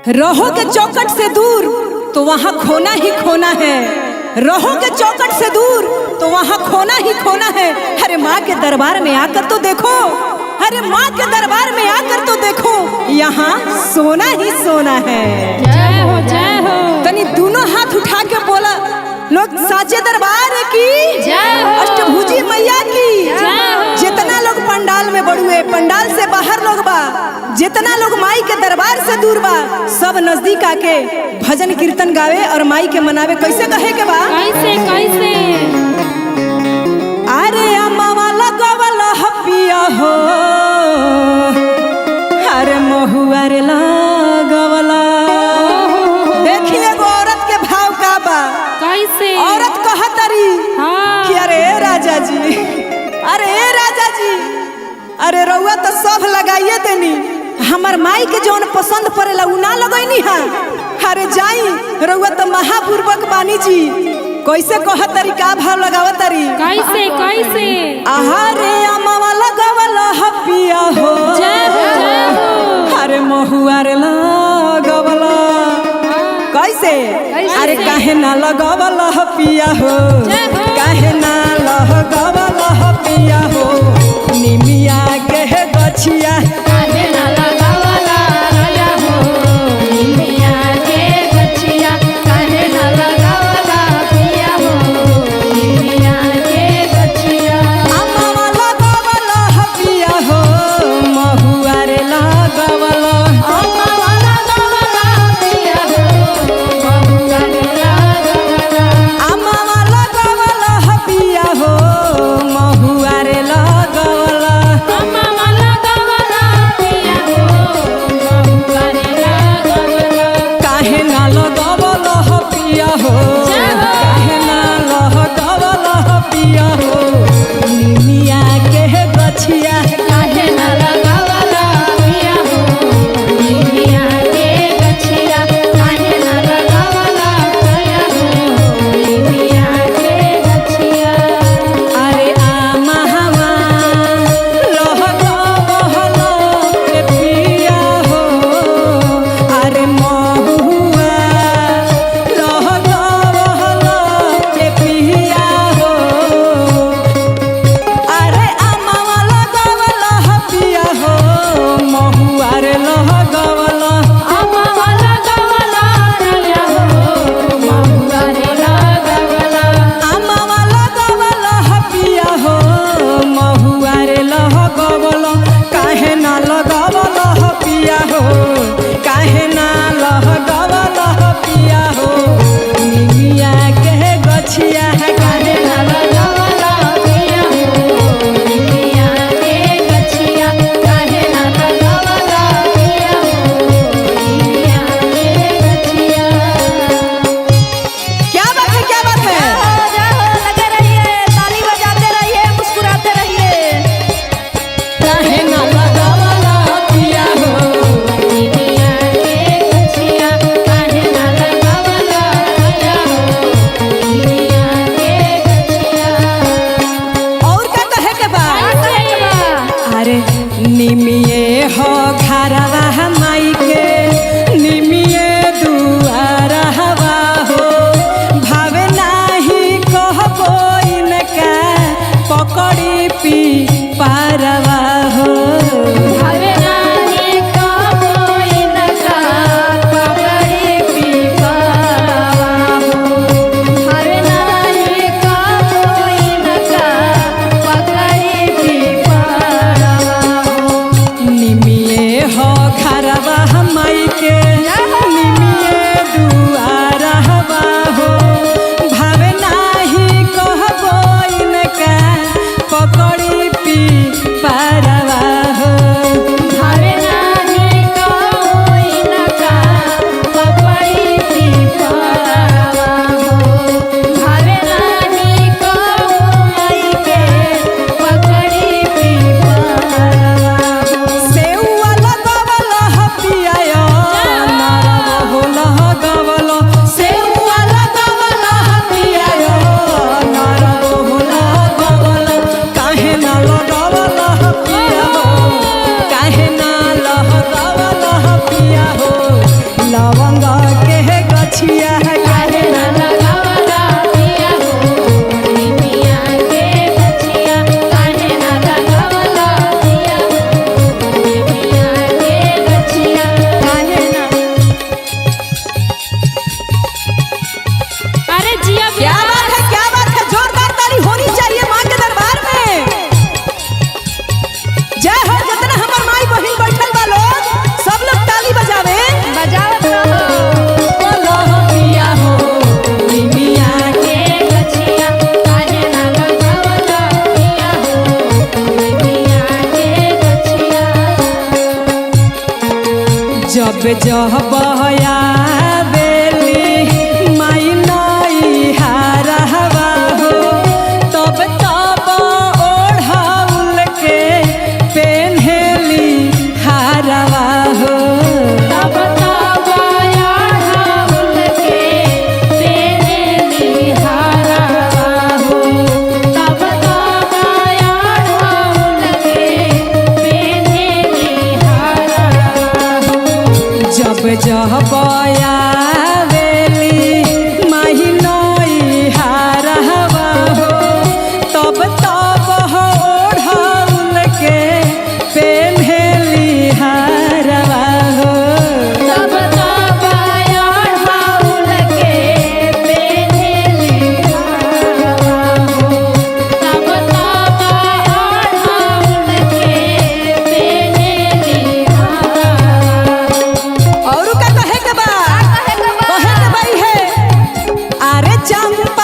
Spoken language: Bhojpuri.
रहोगे चौखट से दूर तो वहाँ खोना ही खोना है। रहोगे चौखट से दूर तो वहाँ खोना ही खोना है। अरे माँ के दरबार में आकर तो देखो, अरे माँ के दरबार में आकर तो देखो, यहाँ सोना ही सोना है। जय हो जय हो। तनी दोनों हाथ उठा के बोला लोग साचे दरबार की जय हो। अष्टभुजी मैया की जय हो। जितना लोग पंडाल में बड़ुए, पंडाल से बाहर लोग बा, जितना लोग माई के दरबार से दूर बा, सब नजदीक आके भजन कीर्तन गावे और माई के मनावे। कैसे कहे के बा? कैसे कैसे? अरे अम्मा वाला गवला हपिया हो, अरे महुआ रे लगवला। देखिए एगो औरत के भाव का बा। कैसे? औरत कहतरी हाँ। कि अरे राजा जी, अरे राजा जी, अरे रउआ तो सब लगाइए देनी, हमर माई के जौन पसंद पड़ेला उ ना लगैनी है। अरे जाई, रउआ तो महापूर्वक बानी जी। कैसे कहतरी, का भाव लगावतरी? कैसे कैसे? अरे अम्मा लगवला हपिया हो, जय हो जय हो। अरे महुआ रे लगवला। कैसे? अरे काहे ना लगवला हपिया हो, जय हो। काहे ना लगवला हपिया हो, निमिया के गछिया काहे ना लगावला राजा हो, निमिया के गछिया काहे ना लगावला पिया हो, निमिया के गछिया। अम्मा लगवला हपिया हो, महुआ रे लगवला। अम्मा वाला गवला पिया हो, महुआ रे लगवला। अम्मा लगवला हपिया हो, महुआ रे लगवला। जब आवेली माई नई हारवा हो तब ओढ़ौल के पेन्हेली हारवा हो तब ओढ़ौल के पेन्हेली हारवा हो तब ओढ़ौल के पेन्हेली हारवा हो जब आवेली माही नई हारवा हो तब ओढ़ौल के पेन्हेली हारवा हो तब ओढ़ौल के पेन्हेली हारवा हो तब ओढ़ौल के पेन्हेली हारवा हो और का कहे के बा कहे के भाई है अरे चंपा